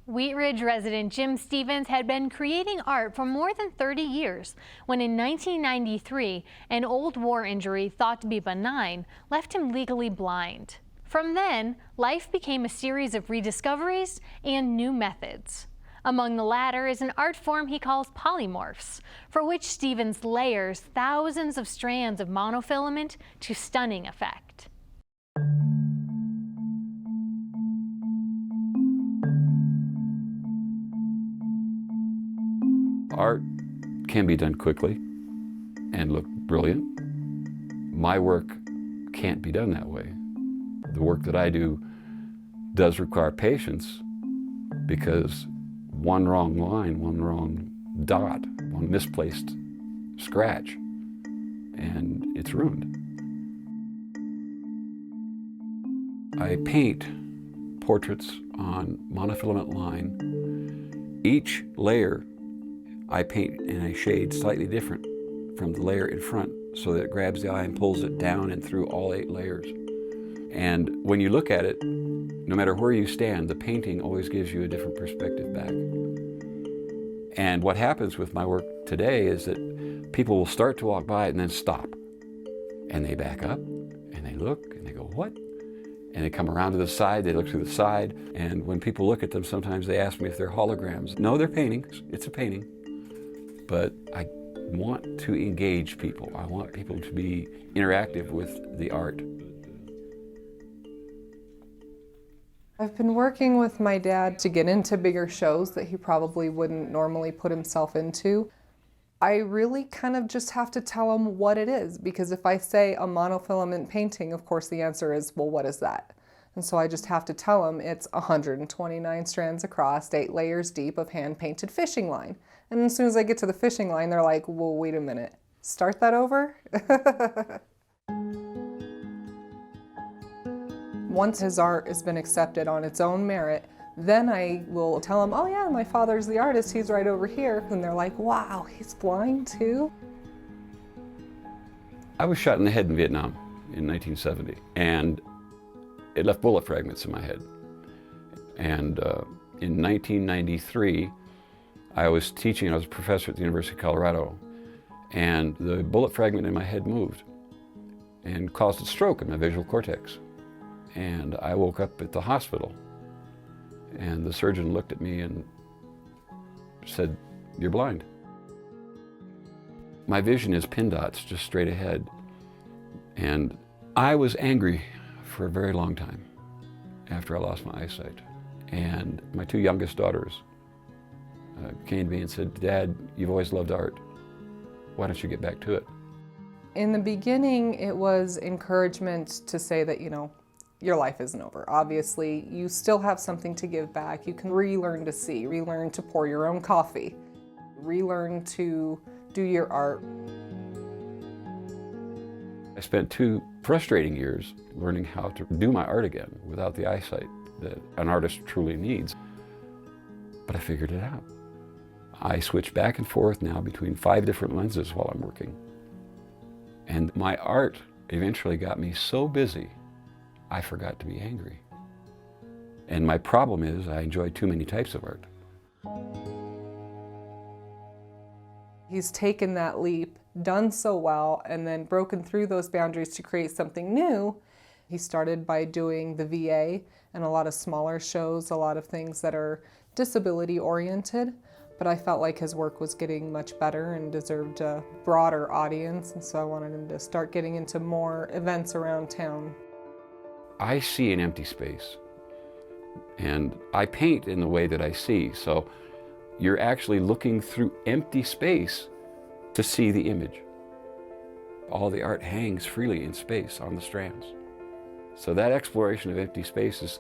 Wheat Ridge resident Jim Stevens had been creating art for more than 30 years when in 1993, an old war injury thought to be benign left him legally blind. From then, life became a series of rediscoveries and new methods. Among the latter is an art form he calls polymorphs, for which Stevens layers thousands of strands of monofilament to stunning effect. Art can be done quickly and look brilliant. My work can't be done that way. The work that I do does require patience because one wrong line, one wrong dot, one misplaced scratch, and it's ruined. I paint portraits on monofilament line. Each layer I paint in a shade slightly different from the layer in front so that it grabs the eye and pulls it down and through all 8 layers. And when you look at it, no matter where you stand, the painting always gives you a different perspective back. And what happens with my work today is that people will start to walk by it and then stop. And they back up and they look and they go, what? And they come around to the side, they look to the side, and when people look at them, sometimes they ask me if they're holograms. No, they're paintings. It's a painting. But I want to engage people. I want people to be interactive with the art. I've been working with my dad to get into bigger shows that he probably wouldn't normally put himself into. I really kind of just have to tell him what it is, because if I say a monofilament painting, of course the answer is, well, what is that? And so I just have to tell him it's 129 strands across, 8 layers deep of hand-painted fishing line. And as soon as I get to the fishing line, they're like, well, wait a minute, start that over? Once his art has been accepted on its own merit, then I will tell him, oh yeah, my father's the artist, he's right over here. And they're like, wow, he's blind too? I was shot in the head in Vietnam in 1970, and it left bullet fragments in my head. And in 1993, I was teaching, I was a professor at the University of Colorado, and the bullet fragment in my head moved and caused a stroke in my visual cortex. And I woke up at the hospital, and the surgeon looked at me and said, you're blind. My vision is pin dots just straight ahead. And I was angry for a very long time after I lost my eyesight. And my 2 youngest daughters came to me and said, Dad, you've always loved art. Why don't you get back to it? In the beginning, it was encouragement to say that, you know, your life isn't over. Obviously, you still have something to give back. You can relearn to see, relearn to pour your own coffee, relearn to do your art. I spent 2 frustrating years learning how to do my art again without the eyesight that an artist truly needs. But I figured it out. I switch back and forth now between 5 different lenses while I'm working. And my art eventually got me so busy, I forgot to be angry. And my problem is I enjoy too many types of art. He's taken that leap, done so well, and then broken through those boundaries to create something new. He started by doing the VA and a lot of smaller shows, a lot of things that are disability oriented. But I felt like his work was getting much better and deserved a broader audience, and so I wanted him to start getting into more events around town. I see an empty space, and I paint in the way that I see, so you're actually looking through empty space to see the image. All the art hangs freely in space on the strands. So that exploration of empty space is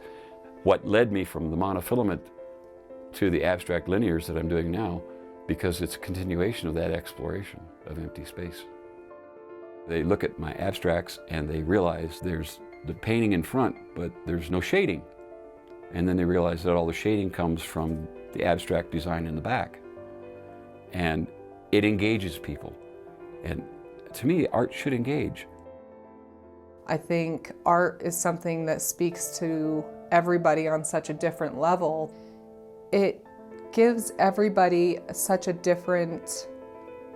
what led me from the monofilament to the abstract linears that I'm doing now, because it's a continuation of that exploration of empty space. They look at my abstracts and they realize there's the painting in front, but there's no shading. And then they realize that all the shading comes from the abstract design in the back. And it engages people. And to me, art should engage. I think art is something that speaks to everybody on such a different level. It gives everybody such a different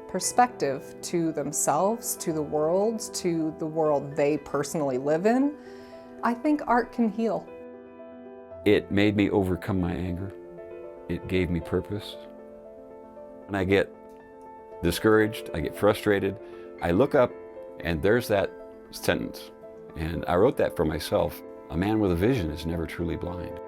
perspective to themselves, to the world they personally live in. I think art can heal. It made me overcome my anger. It gave me purpose. When I get discouraged, I get frustrated, I look up and there's that sentence. And I wrote that for myself. A man with a vision is never truly blind.